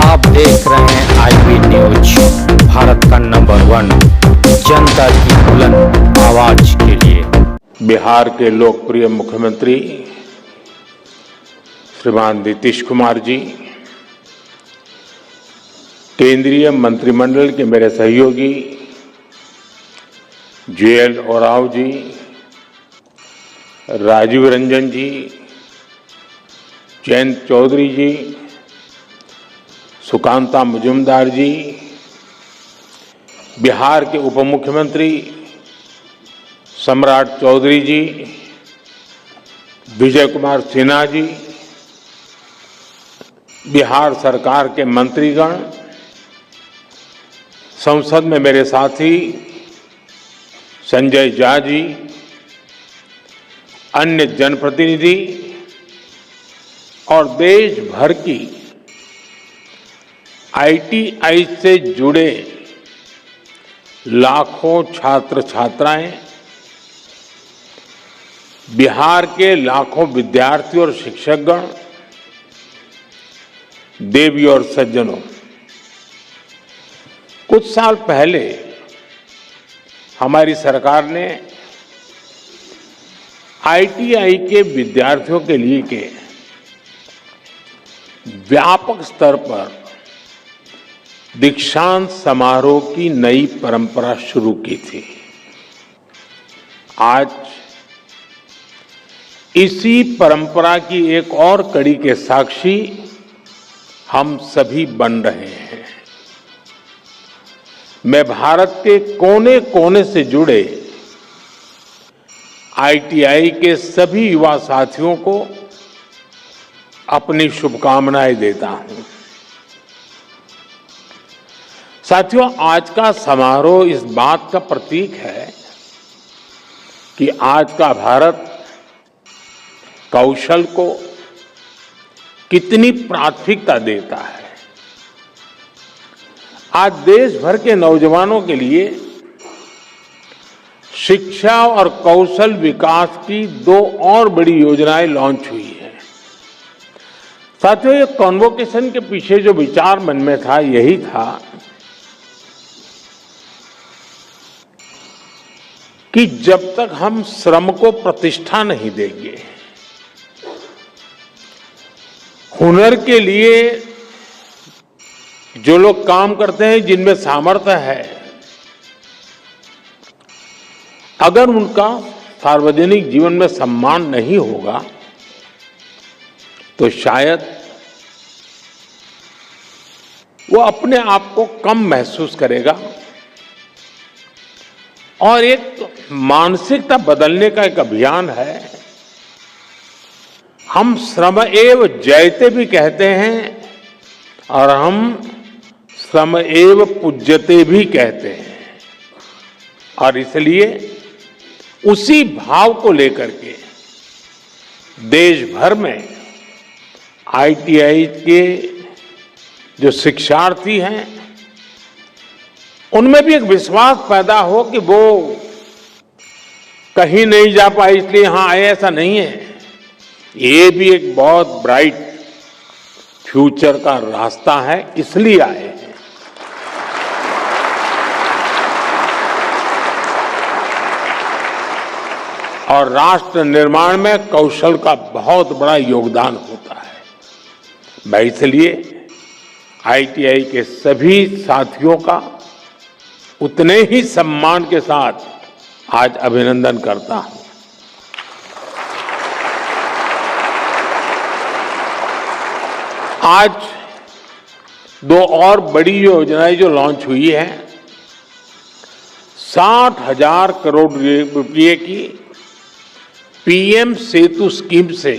आप देख रहे हैं आईपी न्यूज, भारत का नंबर 1, जनता की बुलंद आवाज के लिए। बिहार के लोकप्रिय मुख्यमंत्री श्रीमान नीतीश कुमार जी, केंद्रीय मंत्रिमंडल के मेरे सहयोगी JL ओरांव जी, राजीव रंजन जी, जयंत चौधरी जी, सुकांता मुजुमदार जी, बिहार के उप मुख्यमंत्री सम्राट चौधरी जी, विजय कुमार सिन्हा जी, बिहार सरकार के मंत्रीगण, संसद में मेरे साथी संजय झा जी, अन्य जनप्रतिनिधि और देश भर की ITI से जुड़े लाखों छात्र छात्राएं, बिहार के लाखों विद्यार्थी और शिक्षकगण, देवी और सज्जनों, कुछ साल पहले हमारी सरकार ने ITI के विद्यार्थियों के लिए के व्यापक स्तर पर दीक्षांत समारोह की नई परंपरा शुरू की थी। आज इसी परंपरा की एक और कड़ी के साक्षी हम सभी बन रहे हैं। मैं भारत के कोने कोने से जुड़े ITI के सभी युवा साथियों को अपनी शुभकामनाएं देता हूं। साथियों, आज का समारोह इस बात का प्रतीक है कि आज का भारत कौशल को कितनी प्राथमिकता देता है। आज देश भर के नौजवानों के लिए शिक्षा और कौशल विकास की 2 और बड़ी योजनाएं लॉन्च हुई है। साथियों, ये कॉन्वोकेशन के पीछे जो विचार मन में था, यही था कि जब तक हम श्रम को प्रतिष्ठा नहीं देंगे, हुनर के लिए जो लोग काम करते हैं, जिनमें सामर्थ्य है, अगर उनका सार्वजनिक जीवन में सम्मान नहीं होगा तो शायद वो अपने आप को कम महसूस करेगा। और एक मानसिकता बदलने का एक अभियान है। हम श्रम एव जयते भी कहते हैं और हम श्रम एव पूज्यते भी कहते हैं। और इसलिए उसी भाव को लेकर के देश भर में ITI के जो शिक्षार्थी हैं, उनमें भी एक विश्वास पैदा हो कि वो कहीं नहीं जा पाए इसलिए यहां आए, ऐसा नहीं है। ये भी एक बहुत ब्राइट फ्यूचर का रास्ता है, इसलिए आए हैं। और राष्ट्र निर्माण में कौशल का बहुत बड़ा योगदान होता है। मैं इसलिए ITI के सभी साथियों का उतने ही सम्मान के साथ आज अभिनंदन करता हूं। आज 2 और बड़ी योजनाएं जो लॉन्च हुई है, 60,000 करोड़ रुपए की PM सेतु स्कीम से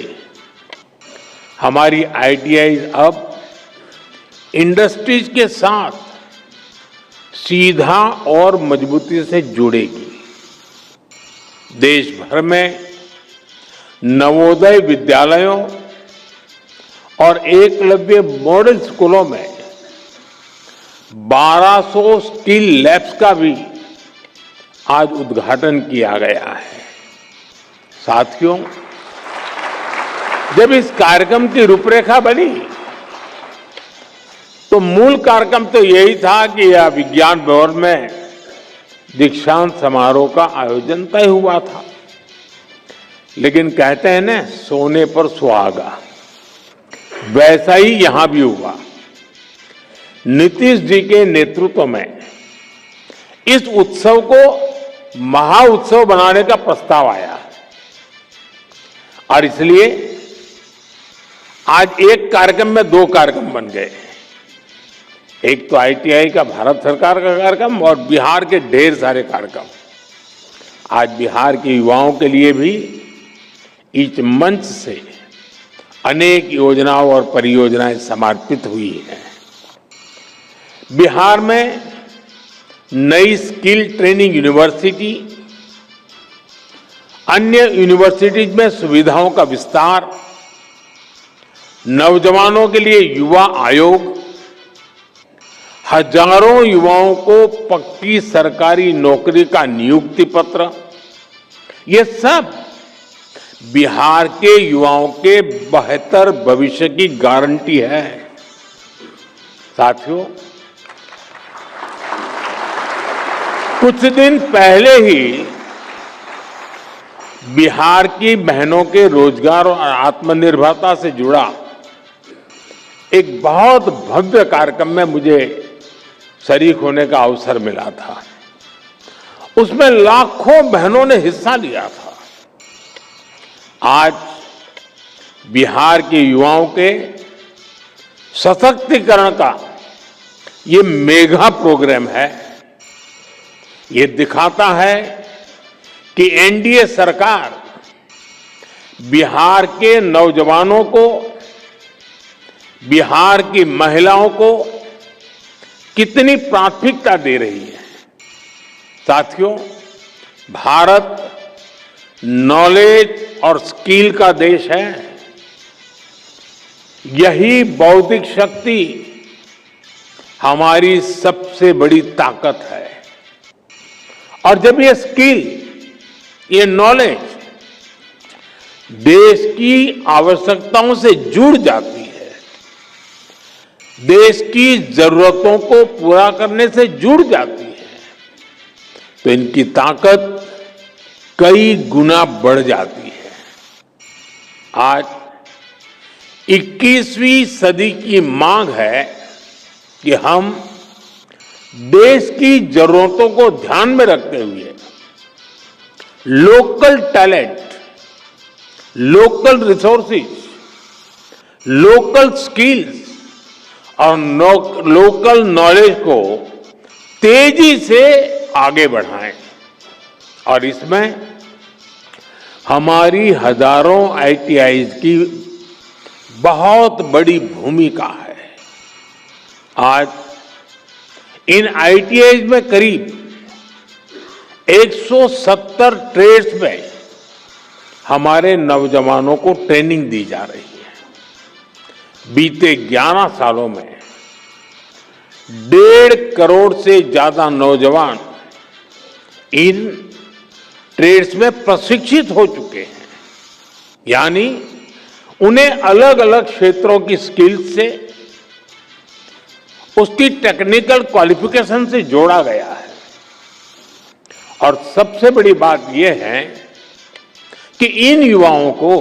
हमारी ITI अब इंडस्ट्रीज के साथ सीधा और मजबूती से जुड़ेगी। देश भर में नवोदय विद्यालयों और एकलव्य मॉडल स्कूलों में 1200 स्किल लैब्स का भी आज उद्घाटन किया गया है। साथियों, जब इस कार्यक्रम की रूपरेखा बनी तो मूल कार्यक्रम तो यही था कि यह विज्ञान भवन में दीक्षांत समारोह का आयोजन तय हुआ था। लेकिन कहते हैं ना, सोने पर सुहागा, वैसा ही यहां भी हुआ। नीतीश जी के नेतृत्व में इस उत्सव को महाउत्सव बनाने का प्रस्ताव आया और इसलिए आज एक कार्यक्रम में 2 कार्यक्रम बन गए। एक तो आईटीआई का भारत सरकार का कार्यक्रम और बिहार के ढेर सारे कार्यक्रम। आज बिहार के युवाओं के लिए भी इस मंच से अनेक योजनाओं और परियोजनाएं समर्पित हुई हैं। बिहार में नई स्किल ट्रेनिंग यूनिवर्सिटी, अन्य यूनिवर्सिटीज में सुविधाओं का विस्तार, नौजवानों के लिए युवा आयोग, हजारों युवाओं को पक्की सरकारी नौकरी का नियुक्ति पत्र, ये सब बिहार के युवाओं के बेहतर भविष्य की गारंटी है। साथियों, कुछ दिन पहले ही बिहार की बहनों के रोजगार और आत्मनिर्भरता से जुड़ा एक बहुत भव्य कार्यक्रम में मुझे शरीक होने का अवसर मिला था। उसमें लाखों बहनों ने हिस्सा लिया था। आज बिहार के युवाओं के सशक्तिकरण का ये मेगा प्रोग्राम है। ये दिखाता है कि एनडीए सरकार बिहार के नौजवानों को, बिहार की महिलाओं को कितनी प्राथमिकता दे रही है। साथियों, भारत नॉलेज और स्किल का देश है। यही बौद्धिक शक्ति हमारी सबसे बड़ी ताकत है। और जब ये स्किल, ये नॉलेज देश की आवश्यकताओं से जुड़ जाती है, देश की जरूरतों को पूरा करने से जुड़ जाती है, तो इनकी ताकत कई गुना बढ़ जाती है। आज 21वीं सदी की मांग है कि हम देश की जरूरतों को ध्यान में रखते हुए local talent, local resources, local skills और लोकल नॉलेज को तेजी से आगे बढ़ाएं। और इसमें हमारी हजारों आईटीआईज की बहुत बड़ी भूमिका है। आज इन आईटीआईज में करीब 170 ट्रेड्स में हमारे नौजवानों को ट्रेनिंग दी जा रही है। बीते 11 सालों में 1.5 करोड़ से ज्यादा नौजवान इन ट्रेड्स में प्रशिक्षित हो चुके हैं। यानी उन्हें अलग अलग क्षेत्रों की स्किल्स से, उसकी टेक्निकल क्वालिफिकेशन से जोड़ा गया है। और सबसे बड़ी बात यह है कि इन युवाओं को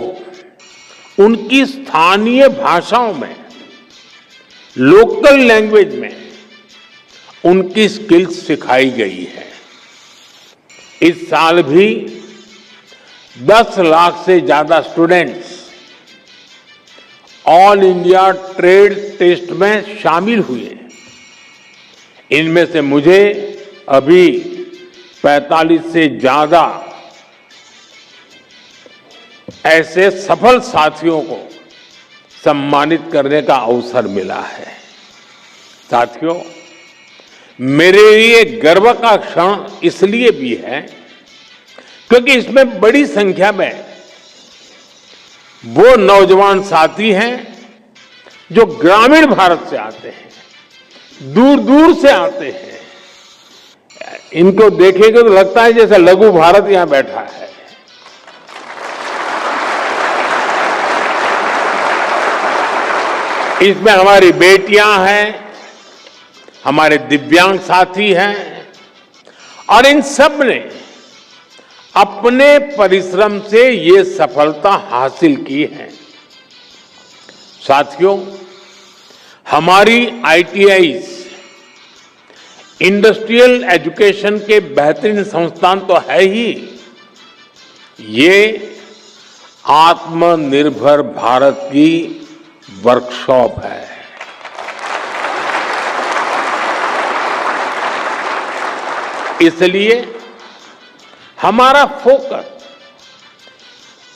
उनकी स्थानीय भाषाओं में, लोकल लैंग्वेज में उनकी स्किल्स सिखाई गई है। इस साल भी 10 लाख से ज्यादा students all India trade test में शामिल हुए। इनमें से मुझे अभी 45 से ज्यादा ऐसे सफल साथियों को सम्मानित करने का अवसर मिला है। साथियों, मेरे लिए गर्व का क्षण इसलिए भी है क्योंकि इसमें बड़ी संख्या में वो नौजवान साथी हैं जो ग्रामीण भारत से आते हैं, दूर दूर से आते हैं। इनको देखेंगे तो लगता है जैसे लघु भारत यहां बैठा है। इसमें हमारी बेटियां हैं, हमारे दिव्यांग साथी हैं और इन सब ने अपने परिश्रम से ये सफलता हासिल की है। साथियों, हमारी आईटीआईज इंडस्ट्रियल एजुकेशन के बेहतरीन संस्थान तो है ही, ये आत्मनिर्भर भारत की वर्कशॉप है। इसलिए हमारा फोकस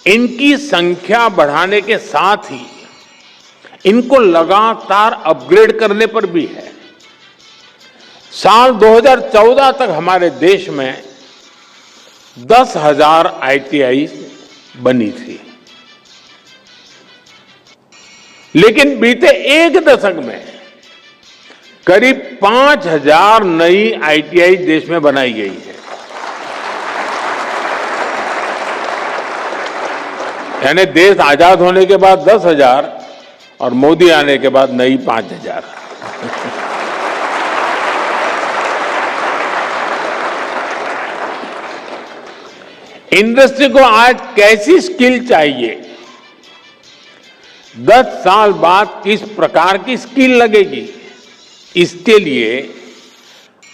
इनकी संख्या बढ़ाने के साथ ही इनको लगातार अपग्रेड करने पर भी है। साल 2014 तक हमारे देश में 10,000 आईटीआई बनी थी, लेकिन बीते एक दशक में करीब 5,000 नई आईटीआई देश में बनाई गई है। यानी देश आजाद होने के बाद 10,000 और मोदी आने के बाद नई 5,000। इंडस्ट्री को आज कैसी स्किल चाहिए, 10 साल बाद किस प्रकार की स्किल लगेगी, इसके लिए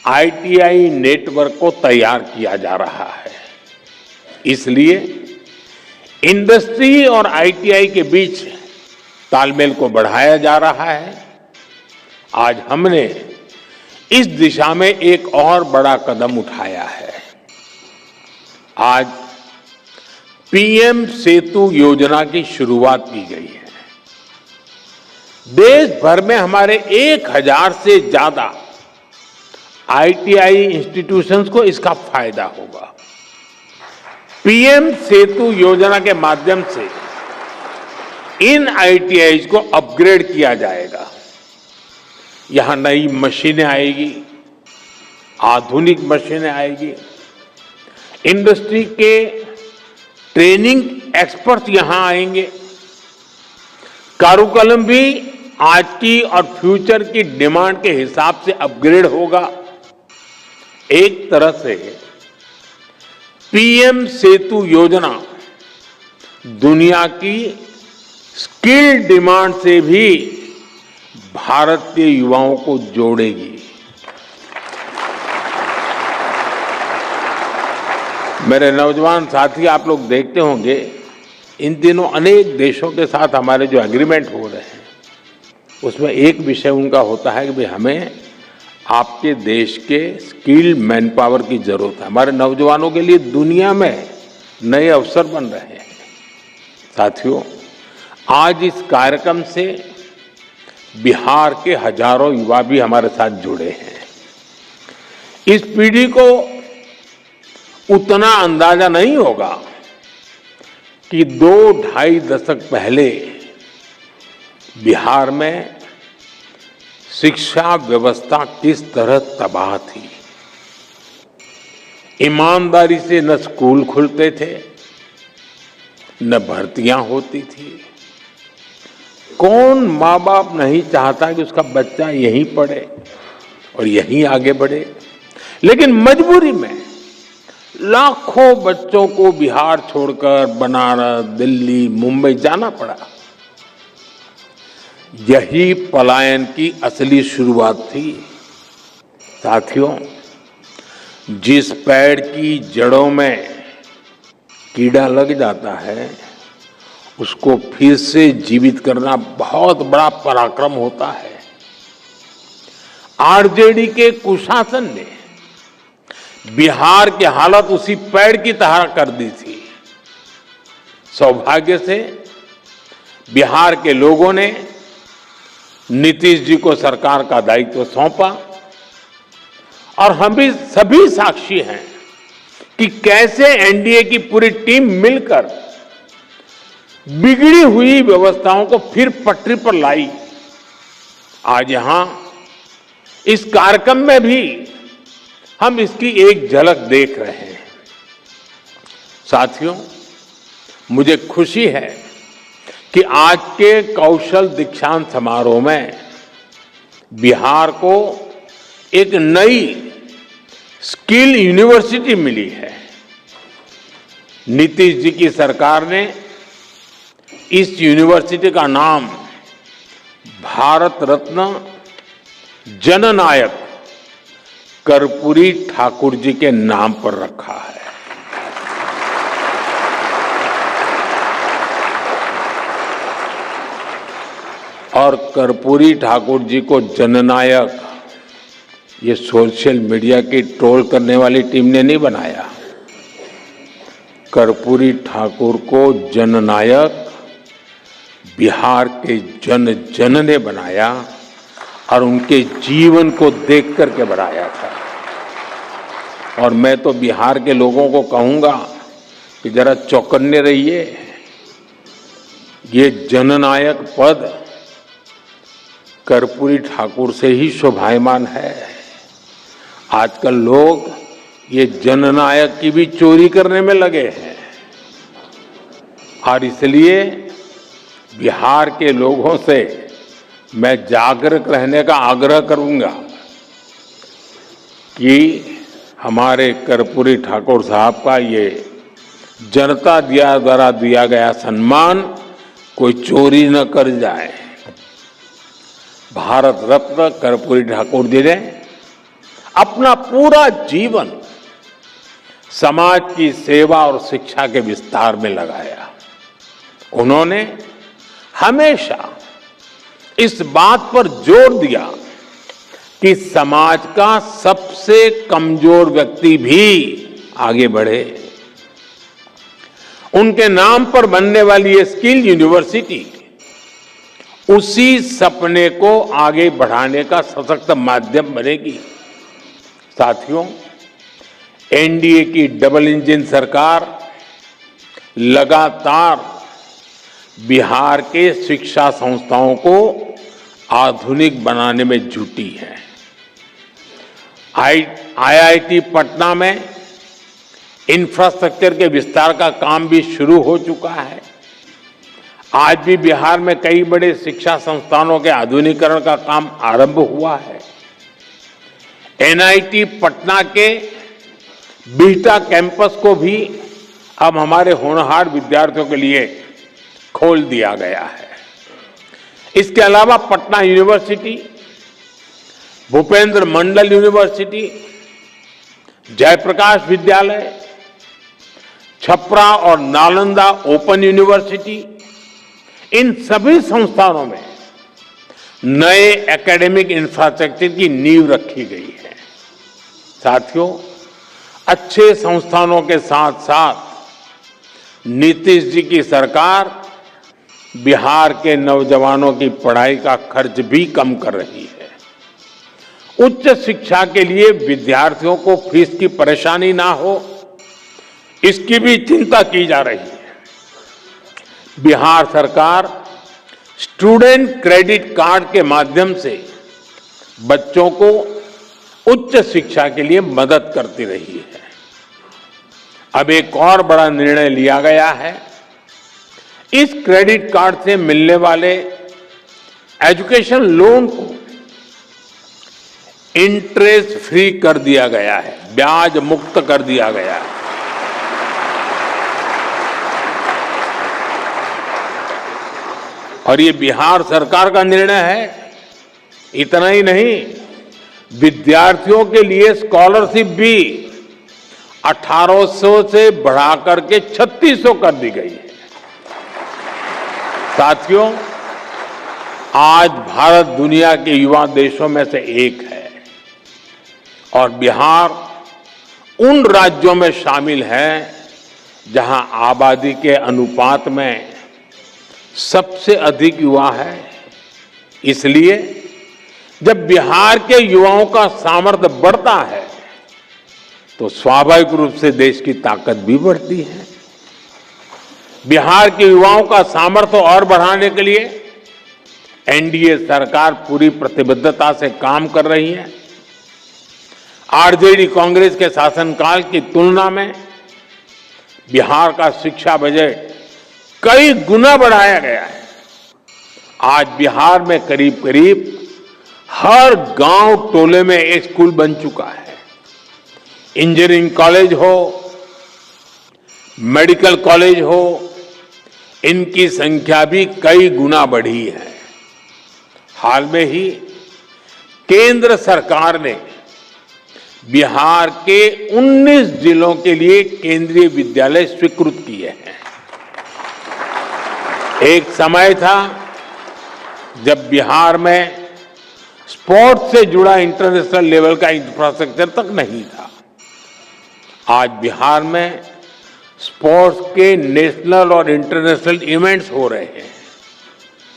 आईटीआई नेटवर्क को तैयार किया जा रहा है। इसलिए इंडस्ट्री और आईटीआई के बीच तालमेल को बढ़ाया जा रहा है। आज हमने इस दिशा में एक और बड़ा कदम उठाया है। आज पीएम सेतु योजना की शुरुआत की गई है। देश भर में हमारे 1,000 से ज्यादा आईटीआई इंस्टीट्यूशंस को इसका फायदा होगा। पीएम सेतु योजना के माध्यम से इन आईटीआई को अपग्रेड किया जाएगा। यहां नई मशीनें आएगी, आधुनिक मशीनें आएगी, इंडस्ट्री के ट्रेनिंग एक्सपर्ट यहां आएंगे, कारुकलम भी आज की और फ्यूचर की डिमांड के हिसाब से अपग्रेड होगा। एक तरह से पीएम सेतु योजना दुनिया की स्किल डिमांड से भी भारत के युवाओं को जोड़ेगी। मेरे नौजवान साथी, आप लोग देखते होंगे इन दिनों अनेक देशों के साथ हमारे जो एग्रीमेंट हो रहे हैं, उसमें एक विषय उनका होता है कि भाई हमें आपके देश के स्किल्ड मैन पावर की जरूरत है। हमारे नौजवानों के लिए दुनिया में नए अवसर बन रहे हैं। साथियों, आज इस कार्यक्रम से बिहार के हजारों युवा भी हमारे साथ जुड़े हैं। इस पीढ़ी को उतना अंदाजा नहीं होगा कि 2-2.5 दशक पहले बिहार में शिक्षा व्यवस्था किस तरह तबाह थी। ईमानदारी से न स्कूल खुलते थे, न भर्तियां होती थी। कौन माँ बाप नहीं चाहता कि उसका बच्चा यहीं पढ़े और यहीं आगे बढ़े, लेकिन मजबूरी में लाखों बच्चों को बिहार छोड़कर बनारस, दिल्ली, मुंबई जाना पड़ा। यही पलायन की असली शुरुआत थी। साथियों, जिस पेड़ की जड़ों में कीड़ा लग जाता है, उसको फिर से जीवित करना बहुत बड़ा पराक्रम होता है। आरजेडी के कुशासन ने बिहार की हालत उसी पेड़ की तरह कर दी थी। सौभाग्य से बिहार के लोगों ने नीतीश जी को सरकार का दायित्व सौंपा और हम भी सभी साक्षी हैं कि कैसे एनडीए की पूरी टीम मिलकर बिगड़ी हुई व्यवस्थाओं को फिर पटरी पर लाई। आज यहां इस कार्यक्रम में भी हम इसकी एक झलक देख रहे हैं। साथियों, मुझे खुशी है कि आज के कौशल दीक्षांत समारोह में बिहार को एक नई स्किल यूनिवर्सिटी मिली है। नीतीश जी की सरकार ने इस यूनिवर्सिटी का नाम भारत रत्न जननायक कर्पूरी ठाकुर जी के नाम पर रखा है। और कर्पूरी ठाकुर जी को जननायक ये सोशल मीडिया की ट्रोल करने वाली टीम ने नहीं बनाया। कर्पूरी ठाकुर को जननायक बिहार के जन जन ने बनाया और उनके जीवन को देख करके बनाया था। और मैं तो बिहार के लोगों को कहूंगा कि जरा चौकन्ने रहिए। ये जननायक पद कर्पूरी ठाकुर से ही शोभायमान है। आजकल लोग ये जननायक की भी चोरी करने में लगे हैं और इसलिए बिहार के लोगों से मैं जागरूक रहने का आग्रह करूंगा कि हमारे कर्पूरी ठाकुर साहब का ये जनता द्वारा दिया गया सम्मान कोई चोरी न कर जाए। भारत रत्न कर्पूरी ठाकुर जी ने अपना पूरा जीवन समाज की सेवा और शिक्षा के विस्तार में लगाया। उन्होंने हमेशा इस बात पर जोर दिया कि समाज का सबसे कमजोर व्यक्ति भी आगे बढ़े। उनके नाम पर बनने वाली ये स्किल यूनिवर्सिटी उसी सपने को आगे बढ़ाने का सशक्त माध्यम बनेगी। साथियों, एनडीए की डबल इंजन सरकार लगातार बिहार के शिक्षा संस्थाओं को आधुनिक बनाने में जुटी है। आईआईटी पटना में इंफ्रास्ट्रक्चर के विस्तार का काम भी शुरू हो चुका है। आज भी बिहार में कई बड़े शिक्षा संस्थानों के आधुनिकीकरण का काम आरंभ हुआ है। एनआईटी पटना के बिहटा कैंपस को भी अब हमारे होनहार विद्यार्थियों के लिए खोल दिया गया है। इसके अलावा पटना यूनिवर्सिटी, भूपेंद्र मंडल यूनिवर्सिटी, जयप्रकाश विद्यालय, छपरा और नालंदा ओपन यूनिवर्सिटी, इन सभी संस्थानों में नए एकेडमिक इंफ्रास्ट्रक्चर की नींव रखी गई है। साथियों, अच्छे संस्थानों के साथ साथ नीतीश जी की सरकार बिहार के नौजवानों की पढ़ाई का खर्च भी कम कर रही है। उच्च शिक्षा के लिए विद्यार्थियों को फीस की परेशानी ना हो, इसकी भी चिंता की जा रही है। बिहार सरकार स्टूडेंट क्रेडिट कार्ड के माध्यम से बच्चों को उच्च शिक्षा के लिए मदद करती रही है। अब एक और बड़ा निर्णय लिया गया है। इस क्रेडिट कार्ड से मिलने वाले एजुकेशन लोन को इंटरेस्ट फ्री कर दिया गया है, ब्याज मुक्त कर दिया गया है। और ये बिहार सरकार का निर्णय है। इतना ही नहीं, विद्यार्थियों के लिए स्कॉलरशिप भी 1800 से बढ़ाकर के 3600 कर दी गई है। साथियों, आज भारत दुनिया के युवा देशों में से एक है और बिहार उन राज्यों में शामिल है जहां आबादी के अनुपात में सबसे अधिक युवा है। इसलिए जब बिहार के युवाओं का सामर्थ्य बढ़ता है तो स्वाभाविक रूप से देश की ताकत भी बढ़ती है। बिहार के युवाओं का सामर्थ्य और बढ़ाने के लिए एनडीए सरकार पूरी प्रतिबद्धता से काम कर रही है। आरजेडी कांग्रेस के शासनकाल की तुलना में बिहार का शिक्षा बजट कई गुना बढ़ाया गया है। आज बिहार में करीब करीब हर गांव टोले में एक स्कूल बन चुका है। इंजीनियरिंग कॉलेज हो, मेडिकल कॉलेज हो, इनकी संख्या भी कई गुना बढ़ी है। हाल में ही केंद्र सरकार ने बिहार के 19 जिलों के लिए केंद्रीय विद्यालय स्वीकृत किए हैं। एक समय था जब बिहार में स्पोर्ट्स से जुड़ा इंटरनेशनल लेवल का इंफ्रास्ट्रक्चर तक नहीं था। आज बिहार में स्पोर्ट्स के नेशनल और इंटरनेशनल इवेंट्स हो रहे हैं।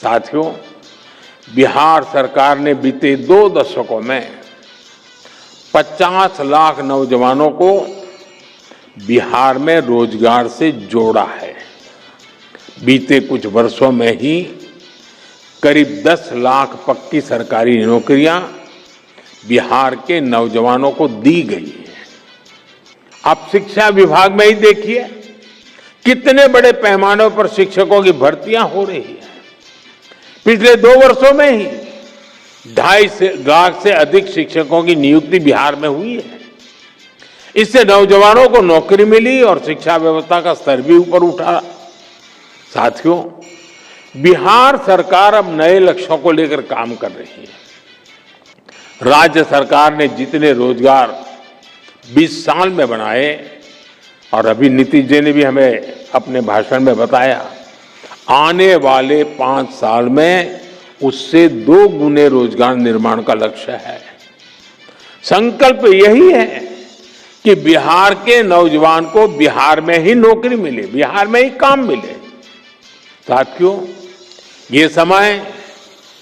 साथियों, बिहार सरकार ने बीते 2 दशकों में 50 लाख नौजवानों को बिहार में रोजगार से जोड़ा है। बीते कुछ वर्षों में ही करीब 10 लाख पक्की सरकारी नौकरियां बिहार के नौजवानों को दी गई है। आप शिक्षा विभाग में ही देखिए कितने बड़े पैमाने पर शिक्षकों की भर्तियां हो रही है। पिछले 2 वर्षों में ही 2.5 लाख से अधिक शिक्षकों की नियुक्ति बिहार में हुई है। इससे नौजवानों को नौकरी मिली और शिक्षा व्यवस्था का स्तर भी ऊपर उठा। साथियों, बिहार सरकार अब नए लक्ष्यों को लेकर काम कर रही है। राज्य सरकार ने जितने रोजगार 20 साल में बनाए, और अभी नीतीश जी ने भी हमें अपने भाषण में बताया, आने वाले 5 साल में उससे 2 गुने रोजगार निर्माण का लक्ष्य है। संकल्प यही है कि बिहार के नौजवान को बिहार में ही नौकरी मिले, बिहार में ही काम मिले। साथियों, ये समय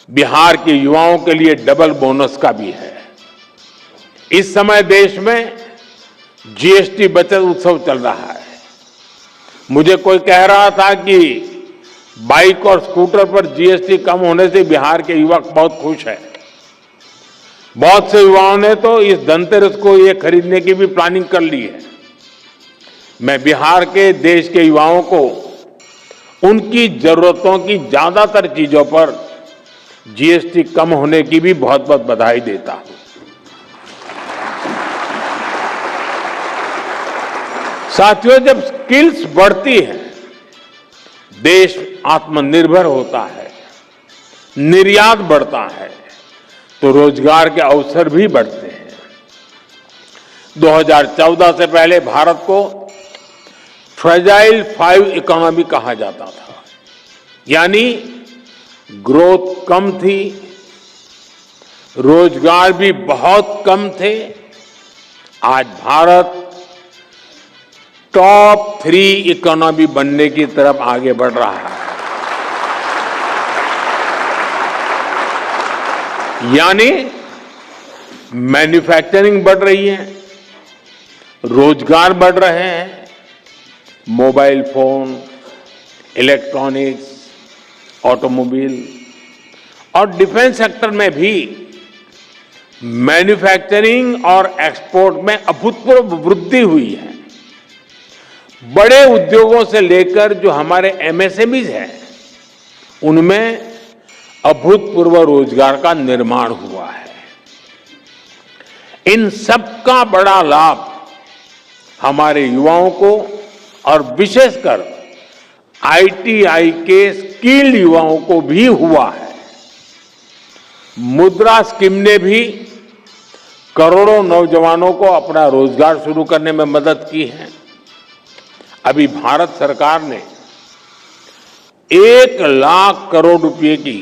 बिहार के युवाओं के लिए डबल बोनस का भी है। इस समय देश में जीएसटी बचत उत्सव चल रहा है। मुझे कोई कह रहा था कि बाइक और स्कूटर पर जीएसटी कम होने से बिहार के युवक बहुत खुश हैं। बहुत से युवाओं ने तो इस धनतेरस को ये खरीदने की भी प्लानिंग कर ली है। मैं बिहार के देश के युवाओं को उनकी जरूरतों की ज्यादातर चीजों पर जीएसटी कम होने की भी बहुत बहुत बधाई देता हूं। साथियों, जब स्किल्स बढ़ती है, देश आत्मनिर्भर होता है, निर्यात बढ़ता है, तो रोजगार के अवसर भी बढ़ते हैं। 2014 से पहले भारत को फ्रेजाइल 5 इकोनॉमी कहा जाता था, यानी ग्रोथ कम थी, रोजगार भी बहुत कम थे। आज भारत टॉप 3 इकोनॉमी बनने की तरफ आगे बढ़ रहा है। यानी मैन्युफैक्चरिंग बढ़ रही है, रोजगार बढ़ रहे हैं। मोबाइल फोन, इलेक्ट्रॉनिक्स, ऑटोमोबाइल और डिफेंस सेक्टर में भी मैन्युफैक्चरिंग और एक्सपोर्ट में अभूतपूर्व वृद्धि हुई है। बड़े उद्योगों से लेकर जो हमारे एमएसएमईज हैं, उनमें अभूतपूर्व रोजगार का निर्माण हुआ है। इन सबका बड़ा लाभ हमारे युवाओं को और विशेषकर आईटीआई के स्किल्ड युवाओं को भी हुआ है। मुद्रा स्कीम ने भी करोड़ों नौजवानों को अपना रोजगार शुरू करने में मदद की है। अभी भारत सरकार ने 1 लाख करोड़ रुपए की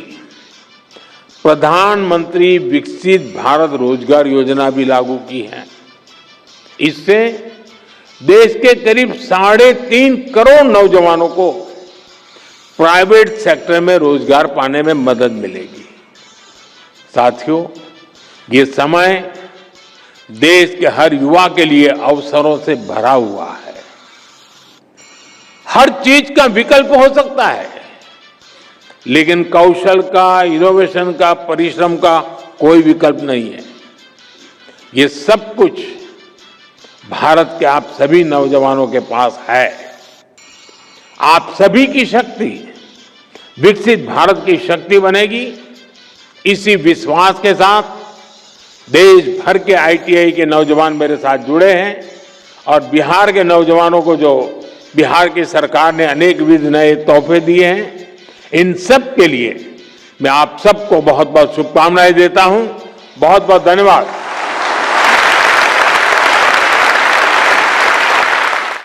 प्रधानमंत्री विकसित भारत रोजगार योजना भी लागू की है। इससे देश के करीब 3.5 करोड़ नौजवानों को प्राइवेट सेक्टर में रोजगार पाने में मदद मिलेगी। साथियों, ये समय देश के हर युवा के लिए अवसरों से भरा हुआ है। हर चीज का विकल्प हो सकता है, लेकिन कौशल का, इनोवेशन का, परिश्रम का कोई विकल्प नहीं है। ये सब कुछ भारत के आप सभी नौजवानों के पास है। आप सभी की शक्ति विकसित भारत की शक्ति बनेगी। इसी विश्वास के साथ देश भर के आईटीआई के नौजवान मेरे साथ जुड़े हैं और बिहार के नौजवानों को जो बिहार की सरकार ने अनेक विध नए तोहफे दिए हैं, इन सब के लिए मैं आप सबको बहुत बहुत शुभकामनाएं देता हूं। बहुत बहुत धन्यवाद।